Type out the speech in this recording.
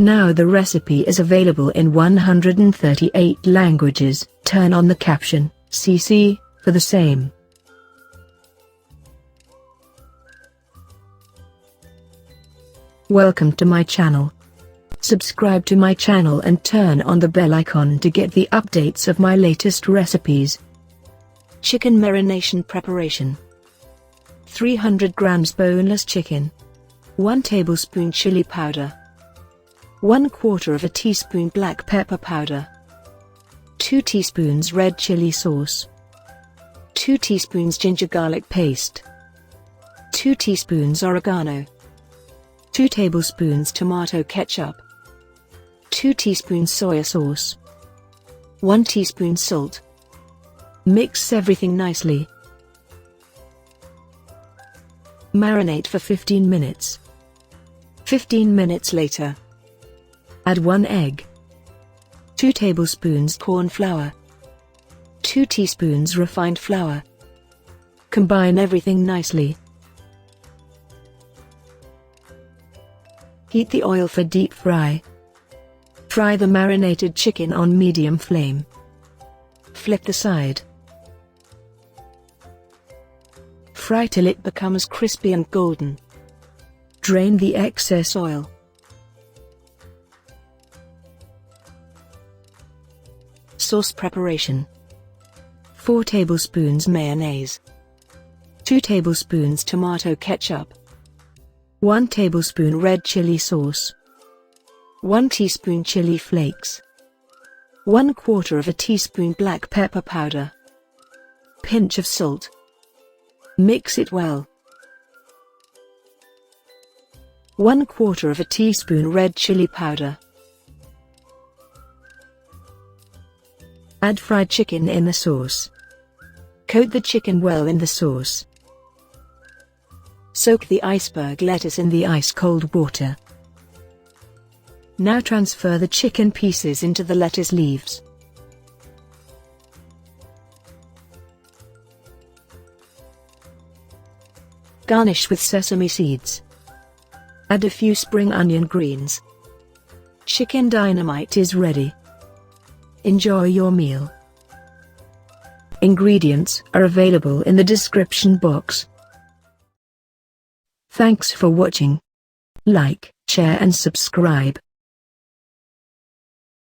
Now the recipe is available in 138 languages. Turn on the caption, CC, for the same. Welcome to my channel. Subscribe to my channel and turn on the bell icon to get the updates of my latest recipes. Chicken marination preparation. 300 grams boneless chicken. 1 tablespoon chili powder. 1/4 teaspoon black pepper powder. 2 teaspoons red chili sauce. 2 teaspoons ginger garlic paste. 2 teaspoons oregano. 2 tablespoons tomato ketchup. 2 teaspoons soya sauce. 1 teaspoon salt. Mix everything nicely. Marinate for 15 minutes. 15 minutes later. Add 1 egg. 2 tablespoons corn flour. 2 teaspoons refined flour. Combine everything nicely. Heat the oil for deep fry. Fry the marinated chicken on medium flame. Flip the side. Fry till it becomes crispy and golden. Drain the excess oil. Sauce preparation. 4 tablespoons mayonnaise. 2 tablespoons tomato ketchup. 1 tablespoon red chili sauce. 1 teaspoon chili flakes. 1/4 teaspoon black pepper powder. Pinch of salt. Mix it well. 1/4 teaspoon red chili powder. Add fried chicken in the sauce. Coat the chicken well in the sauce. Soak the iceberg lettuce in the ice-cold water. Now transfer the chicken pieces into the lettuce leaves. Garnish with sesame seeds. Add a few spring onion greens. Chicken dynamite is ready. Enjoy your meal. Ingredients are available in the description box. Thanks for watching. Like, share and subscribe.